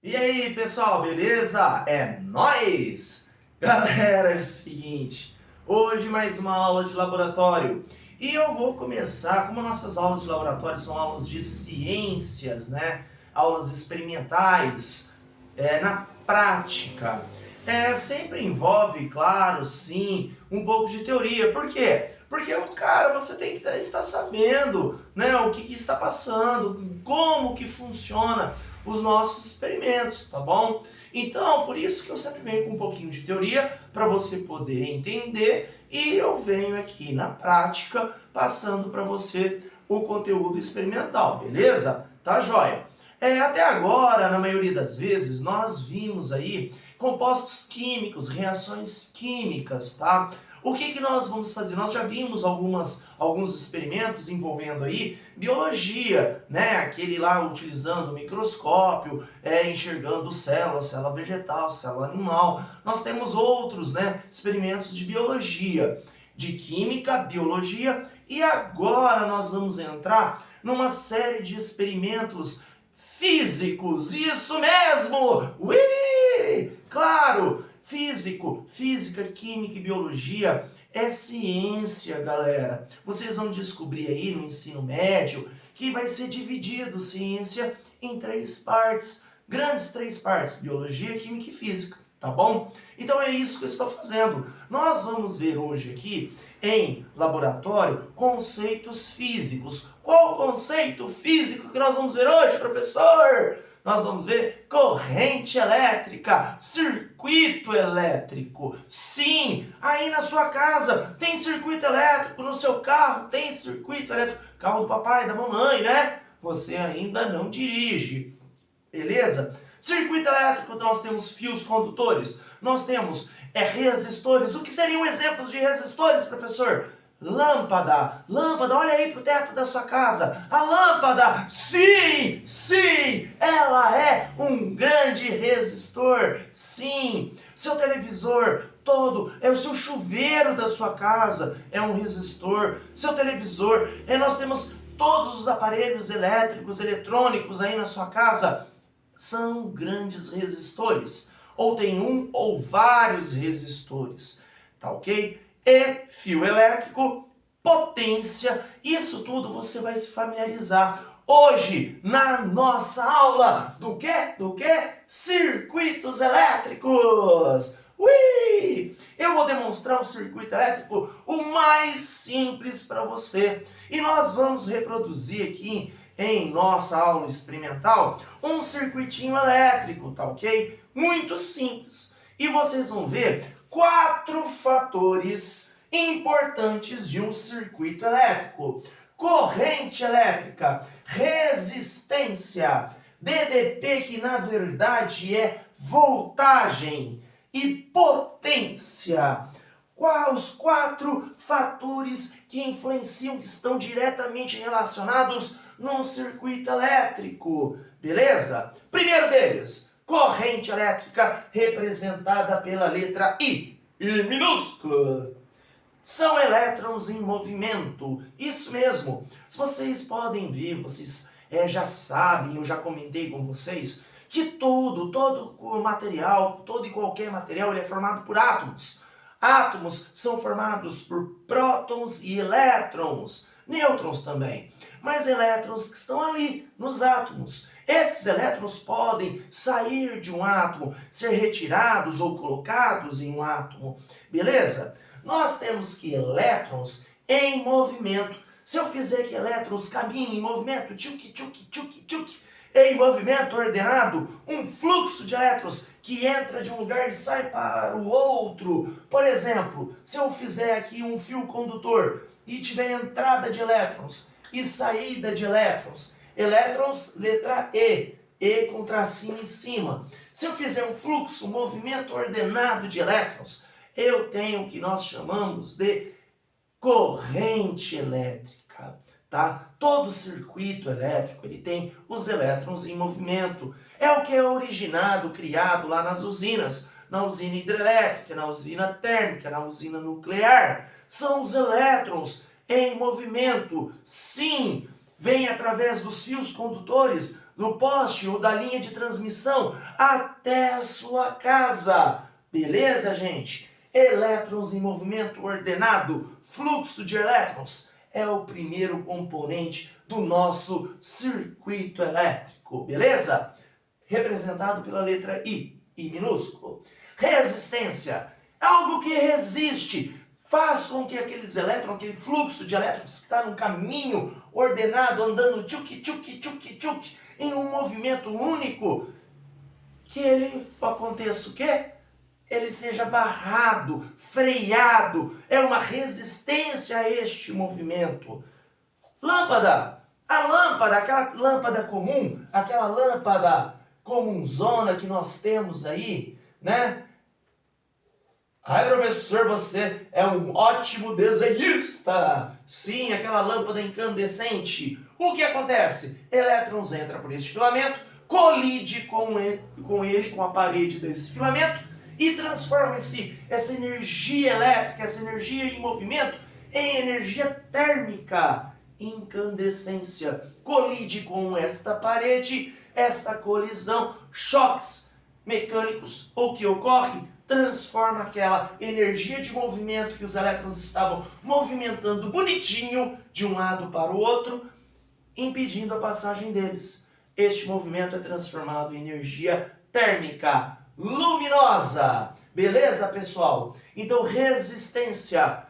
E aí, pessoal, beleza? É nóis! Galera, é o seguinte, hoje mais uma aula de laboratório e eu vou começar, como nossas aulas de laboratório são aulas de ciências, né? Aulas experimentais, na prática. Sempre envolve, claro, sim, um pouco de teoria. Por quê? Porque, cara, você tem que estar sabendo, né, o que está passando, como que funciona os nossos experimentos, tá bom? Então, por isso que eu sempre venho com um pouquinho de teoria para você poder entender e eu venho aqui na prática passando para você o conteúdo experimental, beleza? Tá joia? Até agora, na maioria das vezes, nós vimos aí compostos químicos, reações químicas, tá? O que nós vamos fazer? Nós já vimos alguns experimentos envolvendo aí biologia, né? Aquele lá utilizando o microscópio, enxergando célula vegetal, célula animal. Nós temos outros, né, experimentos de biologia, de química, biologia, e agora nós vamos entrar numa série de experimentos físicos. Isso mesmo! Ui! Claro! Física, química e biologia é ciência, galera. Vocês vão descobrir aí no ensino médio que vai ser dividido ciência em três partes, grandes três partes, biologia, química e física, tá bom? Então é isso que eu estou fazendo. Nós vamos ver hoje aqui em laboratório conceitos físicos. Qual o conceito físico que nós vamos ver hoje, professor? Nós vamos ver corrente elétrica, circuito elétrico. Sim, aí na sua casa tem circuito elétrico, no seu carro tem circuito elétrico. Carro do papai, da mamãe, né? Você ainda não dirige, beleza? Circuito elétrico, nós temos fios condutores, nós temos resistores. O que seriam exemplos de resistores, professor? Lâmpada, olha aí pro teto da sua casa. A lâmpada, sim, ela é um grande resistor. Sim, seu televisor todo, é o seu chuveiro da sua casa, é um resistor. Seu televisor, nós temos todos os aparelhos elétricos, eletrônicos aí na sua casa, são grandes resistores. Ou tem um ou vários resistores, tá ok? E fio elétrico, potência, isso tudo você vai se familiarizar hoje na nossa aula do quê? Circuitos elétricos! Ui! Eu vou demonstrar um circuito elétrico o mais simples para você. E nós vamos reproduzir aqui em nossa aula experimental um circuitinho elétrico, tá ok? Muito simples. E vocês vão ver 4 fatores importantes de um circuito elétrico: corrente elétrica, resistência, DDP, que na verdade é voltagem, e potência. Quais os 4 fatores que influenciam, que estão diretamente relacionados num circuito elétrico? Beleza? Primeiro deles, corrente elétrica, representada pela letra I minúscula. São elétrons em movimento. Isso mesmo. Se vocês podem ver, vocês já sabem, eu já comentei com vocês, que todo material, todo e qualquer material, ele é formado por átomos. Átomos são formados por prótons e elétrons, nêutrons também, mas elétrons que estão ali nos átomos. Esses elétrons podem sair de um átomo, ser retirados ou colocados em um átomo, beleza? Nós temos que elétrons em movimento. Se eu fizer que elétrons caminhem em movimento, tchuc, em movimento ordenado, um fluxo de elétrons que entra de um lugar e sai para o outro. Por exemplo, se eu fizer aqui um fio condutor e tiver entrada de elétrons e saída de elétrons, elétrons, letra E com tracinho em cima. Se eu fizer um fluxo, um movimento ordenado de elétrons, eu tenho o que nós chamamos de corrente elétrica. Tá? Todo circuito elétrico ele tem os elétrons em movimento. É o que é originado, criado lá nas usinas, na usina hidrelétrica, na usina térmica, na usina nuclear. São os elétrons em movimento. Sim, vem através dos fios condutores, do poste ou da linha de transmissão até a sua casa. Beleza, gente? Elétrons em movimento ordenado, fluxo de elétrons, é o primeiro componente do nosso circuito elétrico, beleza? Representado pela letra I minúsculo. Resistência, algo que resiste, faz com que aqueles elétrons, aquele fluxo de elétrons que está num caminho ordenado, andando tchuc, tchuc, tchuc, tchuc, em um movimento único, que ele aconteça o quê? Ele seja barrado, freado, é uma resistência a este movimento. Lâmpada, a lâmpada, aquela lâmpada comum, aquela lâmpada comunzona que nós temos aí, né? Ai, professor, você é um ótimo desenhista. Sim, aquela lâmpada incandescente. O que acontece? Elétrons entram por este filamento, colide com a parede desse filamento e transforma essa energia elétrica, essa energia em movimento, em energia térmica. Incandescência. Colide com esta parede, esta colisão, choques mecânicos, o que ocorre? Transforma aquela energia de movimento que os elétrons estavam movimentando bonitinho de um lado para o outro, impedindo a passagem deles. Este movimento é transformado em energia térmica, luminosa. Beleza, pessoal? Então, resistência.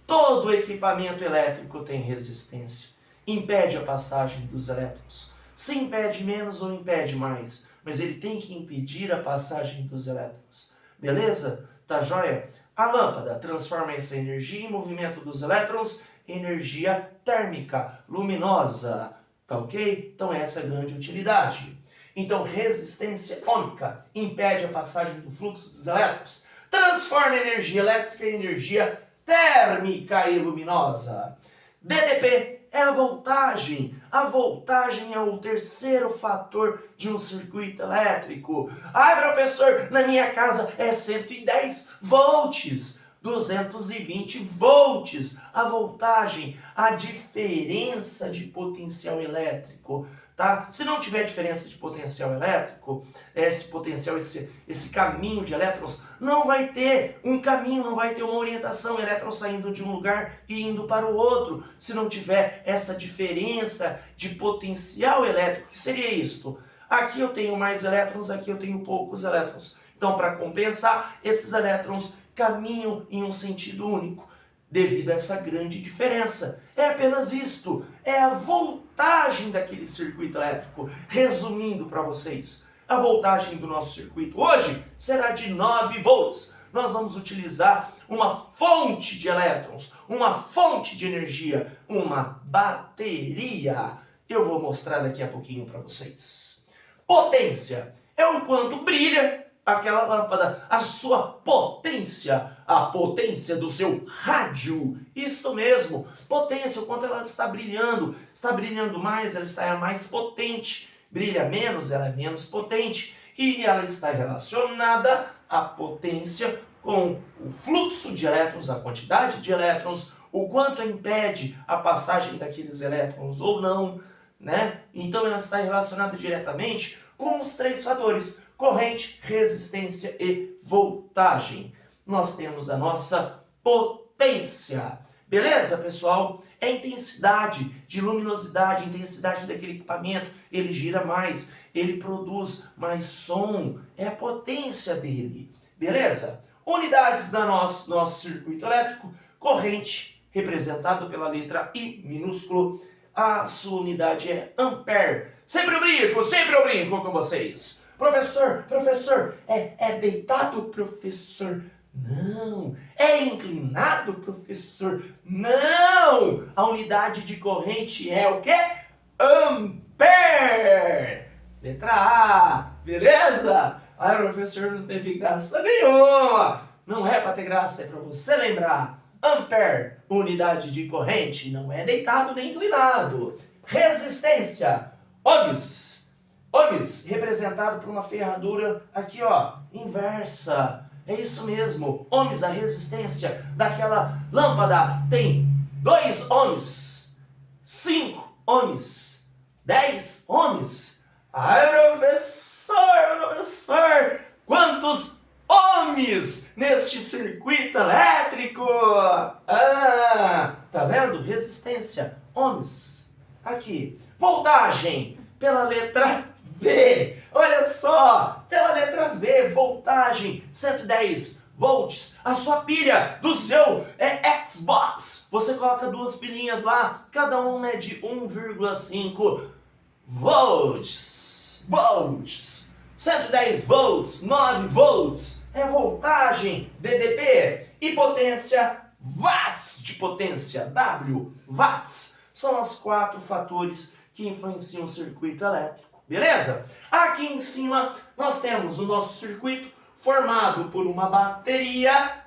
Todo equipamento elétrico tem resistência. Impede a passagem dos elétrons. Se impede menos ou impede mais, mas ele tem que impedir a passagem dos elétrons. Beleza? Tá joia? A lâmpada transforma essa energia em movimento dos elétrons em energia térmica, luminosa. Tá ok? Então essa é a grande utilidade. Então resistência ômica impede a passagem do fluxo dos elétrons, transforma a energia elétrica em energia térmica e luminosa. DDP é a voltagem. A voltagem é o terceiro fator de um circuito elétrico. Ai, professor, na minha casa é 110 volts, 220 volts. A voltagem, a diferença de potencial elétrico. Tá? Se não tiver diferença de potencial elétrico, esse caminho de elétrons, não vai ter um caminho, não vai ter uma orientação, elétrons saindo de um lugar e indo para o outro. Se não tiver essa diferença de potencial elétrico, que seria isto? Aqui eu tenho mais elétrons, aqui eu tenho poucos elétrons. Então, para compensar, esses elétrons caminham em um sentido único, devido a essa grande diferença. É apenas isto, é a voltagem daquele circuito elétrico. Resumindo para vocês, a voltagem do nosso circuito hoje será de 9 volts. Nós vamos utilizar uma fonte de elétrons, uma fonte de energia, uma bateria. Eu vou mostrar daqui a pouquinho para vocês. Potência é o quanto brilha aquela lâmpada, a sua potência, a potência do seu rádio. Isto mesmo, potência, o quanto ela está brilhando mais, ela está mais potente, brilha menos, ela é menos potente, e ela está relacionada à potência com o fluxo de elétrons, a quantidade de elétrons, o quanto impede a passagem daqueles elétrons ou não, né? Então ela está relacionada diretamente com os três fatores: corrente, resistência e voltagem. Nós temos a nossa potência. Beleza, pessoal? É a intensidade de luminosidade, a intensidade daquele equipamento. Ele gira mais, ele produz mais som. É a potência dele. Beleza? Unidades do nosso circuito elétrico. Corrente, representado pela letra I minúsculo. A sua unidade é ampere. Sempre eu brinco com vocês. Professor, é deitado, professor? Não. É inclinado, professor? Não. A unidade de corrente é o quê? Ampere. Letra A. Beleza? Ai, professor, não teve graça nenhuma. Não é para ter graça, é para você lembrar. Ampere, unidade de corrente, não é deitado nem inclinado. Resistência, ohms. Ohms, representado por uma ferradura aqui, ó, inversa. É isso mesmo. Ohms, a resistência daquela lâmpada tem 2 ohms, 5 ohms. 10 ohms. Ai, professor, quantos ohms neste circuito elétrico? Tá vendo? Resistência, ohms. Aqui, voltagem, pela letra V. Olha só, pela letra V, voltagem, 110 volts. A sua pilha do seu Xbox, você coloca duas pilhinhas lá, cada uma é de 1,5 volts. 110 volts, 9 volts, é voltagem, BDP, e potência, watts de potência, W, watts. São os 4 fatores que influenciam o circuito elétrico, beleza? Aqui em cima nós temos o nosso circuito formado por uma bateria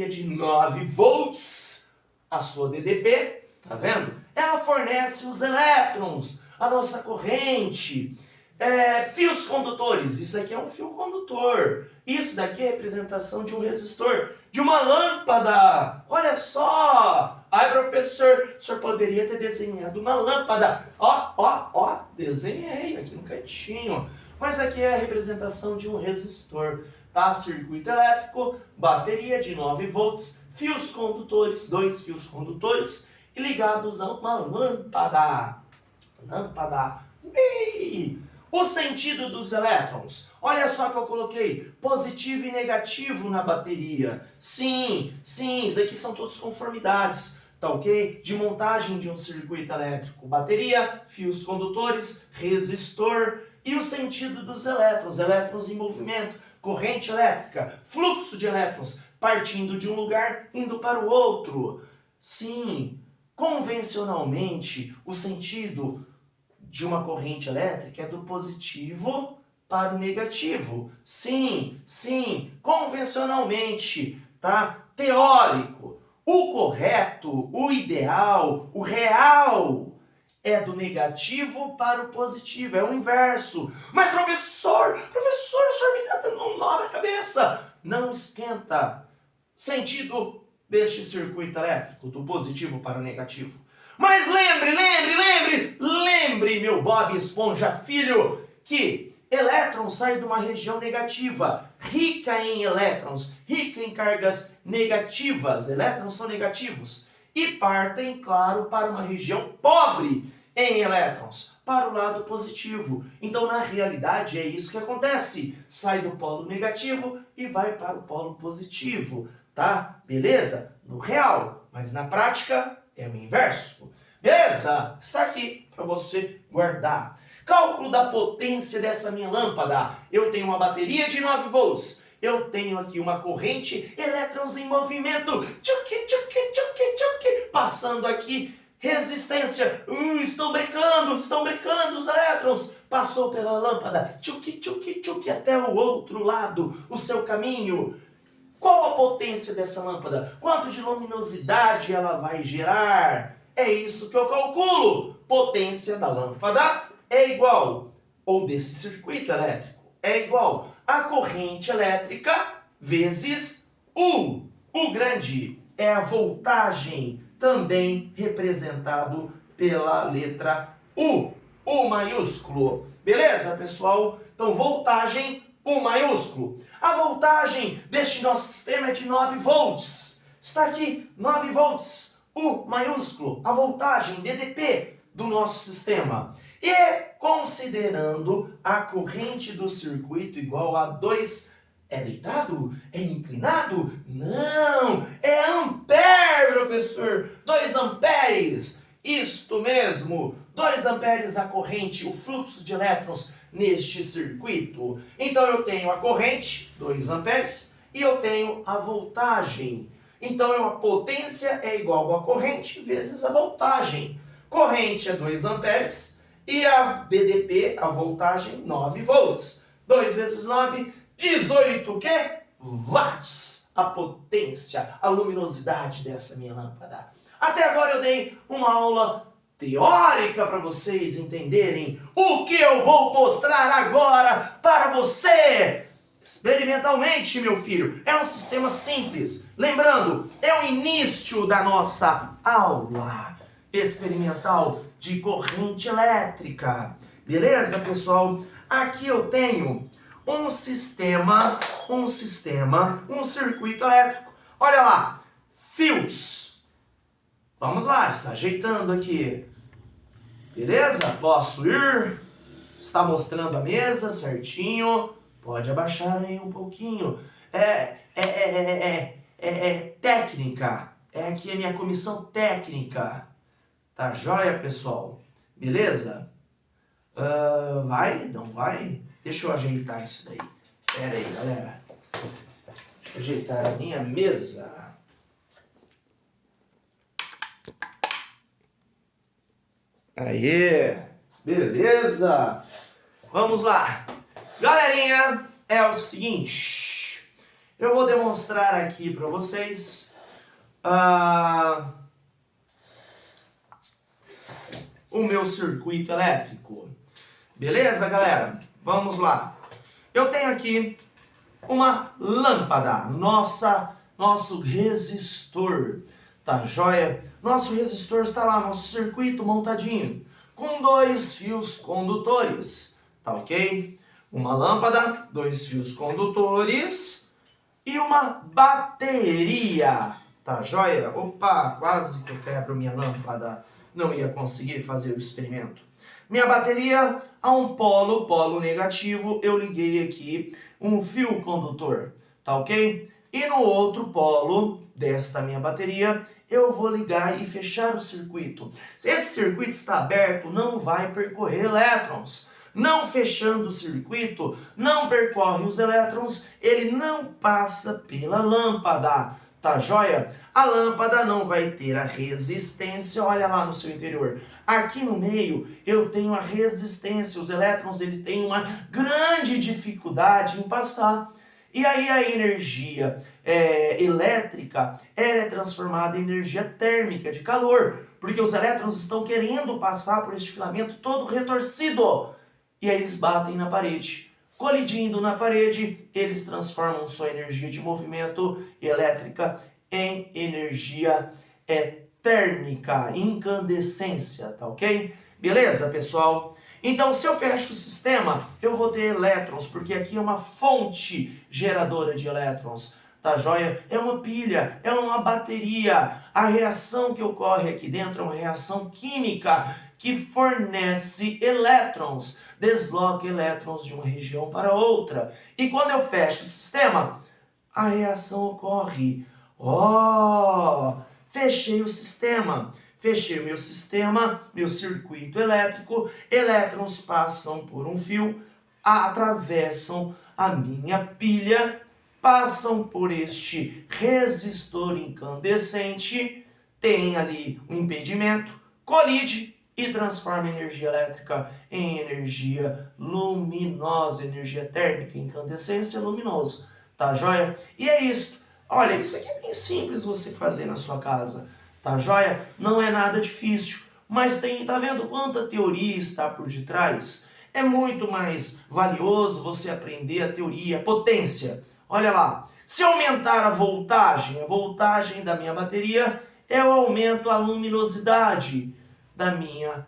de 9 volts, a sua DDP, tá vendo? Ela fornece os elétrons, a nossa corrente, fios condutores, isso aqui é um fio condutor, isso daqui é representação de um resistor, de uma lâmpada, olha só! Ai, professor, o senhor poderia ter desenhado uma lâmpada, ó, desenhei aqui no cantinho, mas aqui é a representação de um resistor, tá? Circuito elétrico, bateria de 9 volts, fios condutores, 2 fios condutores, e ligados a uma lâmpada. Ui! O sentido dos elétrons. Olha só que eu coloquei positivo e negativo na bateria. Sim, isso daqui são todas conformidades, tá ok? De montagem de um circuito elétrico. Bateria, fios condutores, resistor e o sentido dos elétrons. Elétrons em movimento, corrente elétrica, fluxo de elétrons partindo de um lugar indo para o outro. Sim, convencionalmente o sentido de uma corrente elétrica é do positivo para o negativo. Sim, convencionalmente, tá? Teórico. O correto, o ideal, o real é do negativo para o positivo, é o inverso. Mas professor, o senhor me está dando um nó na cabeça. Não esquenta. Sentido deste circuito elétrico, do positivo para o negativo. Mas lembre, meu Bob Esponja filho, que elétrons saem de uma região negativa, rica em elétrons, rica em cargas negativas, elétrons são negativos, e partem, claro, para uma região pobre em elétrons, para o lado positivo. Então, na realidade, é isso que acontece. Sai do polo negativo e vai para o polo positivo, tá? Beleza? No real, mas na prática é o inverso. Beleza? Está aqui para você guardar. Cálculo da potência dessa minha lâmpada. Eu tenho uma bateria de 9 volts. Eu tenho aqui uma corrente, elétrons em movimento. Passando aqui, resistência. Estão brecando os elétrons. Passou pela lâmpada. Até o outro lado, o seu caminho. Qual a potência dessa lâmpada? Quanto de luminosidade ela vai gerar? É isso que eu calculo. Potência da lâmpada é igual, ou desse circuito elétrico, é igual a corrente elétrica vezes U. U grande é a voltagem, também representado pela letra U. U maiúsculo. Beleza, pessoal? Então, voltagem U maiúsculo. A voltagem deste nosso sistema é de 9 volts. Está aqui, 9 volts. U maiúsculo, a voltagem, DDP, do nosso sistema. E considerando a corrente do circuito igual a 2, é deitado? É inclinado? Não, é ampere, professor. 2 amperes, isto mesmo. 2 amperes a corrente, o fluxo de elétrons neste circuito. Então eu tenho a corrente, 2 amperes, e eu tenho a voltagem. Então a potência é igual a corrente vezes a voltagem. Corrente é 2 amperes e a BDP, a voltagem, 9 volts. 2 vezes 9, 18 o quê? Watts. A potência, a luminosidade dessa minha lâmpada. Até agora eu dei uma aula teórica para vocês entenderem o que eu vou mostrar agora para você. Experimentalmente, meu filho, é um sistema simples. Lembrando, é o início da nossa aula. experimental de corrente elétrica. Beleza, pessoal? Aqui eu tenho um circuito elétrico. Olha lá, fios. Vamos lá, está ajeitando aqui. Beleza? Posso ir? Está mostrando a mesa certinho. Pode abaixar aí um pouquinho. Técnica. É aqui a minha comissão técnica. Tá joia, pessoal? Beleza? Vai? Não vai? Deixa eu ajeitar isso daí. Pera aí, galera. Deixa eu ajeitar a minha mesa. Aê! Beleza? Vamos lá. Galerinha, é o seguinte. Eu vou demonstrar aqui para vocês o meu circuito elétrico. Beleza, galera? Vamos lá. Eu tenho aqui uma lâmpada, nosso resistor, tá joia? Nosso resistor está lá, nosso circuito montadinho, com 2 fios condutores, tá ok? Uma lâmpada, 2 fios condutores e uma bateria, tá joia? Opa, quase que eu quebro minha lâmpada, não ia conseguir fazer o experimento. Minha bateria, a um polo negativo, eu liguei aqui um fio condutor, tá ok? E no outro polo desta minha bateria, eu vou ligar e fechar o circuito. Se esse circuito está aberto, não vai percorrer elétrons. Não fechando o circuito, não percorre os elétrons, ele não passa pela lâmpada, tá joia? A lâmpada não vai ter a resistência, olha lá no seu interior. Aqui no meio eu tenho a resistência, os elétrons eles têm uma grande dificuldade em passar. E aí a energia elétrica é transformada em energia térmica, de calor, porque os elétrons estão querendo passar por este filamento todo retorcido. E aí eles batem na parede. Colidindo na parede, eles transformam sua energia de movimento elétrica em energia térmica, incandescência, tá ok? Beleza, pessoal? Então, se eu fecho o sistema, eu vou ter elétrons, porque aqui é uma fonte geradora de elétrons, tá joia? É uma pilha, é uma bateria. A reação que ocorre aqui dentro é uma reação química que fornece elétrons, desloca elétrons de uma região para outra. E quando eu fecho o sistema, a reação ocorre. Fechei o sistema. Fechei o meu sistema, meu circuito elétrico, elétrons passam por um fio, atravessam a minha pilha, passam por este resistor incandescente, tem ali um impedimento, colide e transforma energia elétrica em energia luminosa, energia térmica, incandescência, luminoso, tá joia? E é isso. Olha, isso aqui é bem simples você fazer na sua casa. Tá joia? Não é nada difícil, mas tá vendo quanta teoria está por detrás? É muito mais valioso você aprender a teoria, a potência. Olha lá, se aumentar a voltagem da minha bateria, eu aumento a luminosidade da minha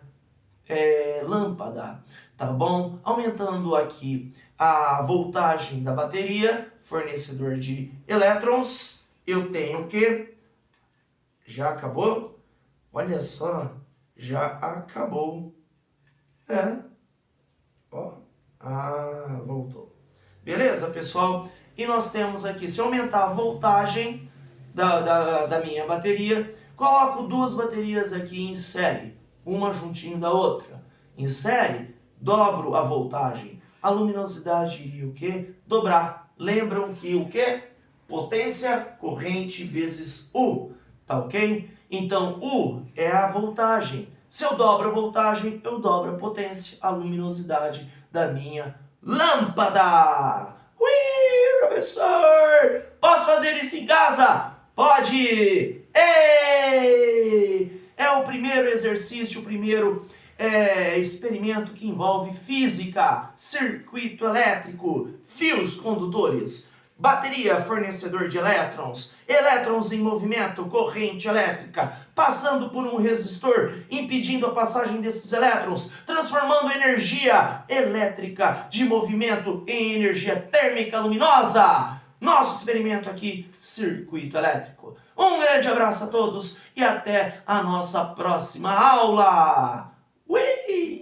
lâmpada, tá bom? Aumentando aqui a voltagem da bateria, fornecedor de elétrons, eu tenho o quê? Já acabou? Olha só, já acabou. Voltou. Beleza, pessoal? E nós temos aqui, se eu aumentar a voltagem da minha bateria, coloco 2 baterias aqui em série, uma juntinho da outra. Em série, dobro a voltagem. A luminosidade iria o quê? Dobrar. Lembram que o quê? Potência corrente vezes U. Tá ok? Então, U é a voltagem. Se eu dobro a voltagem, eu dobro a potência, a luminosidade da minha lâmpada. Ui, professor! Posso fazer isso em casa? Pode! Ei! É o primeiro exercício, o primeiro experimento que envolve física, circuito elétrico, fios condutores, Bateria, fornecedor de elétrons. Elétrons em movimento, corrente elétrica, passando por um resistor, impedindo a passagem desses elétrons, transformando energia elétrica de movimento em energia térmica luminosa. Nosso experimento aqui, circuito elétrico. Um grande abraço a todos e até a nossa próxima aula. Ui!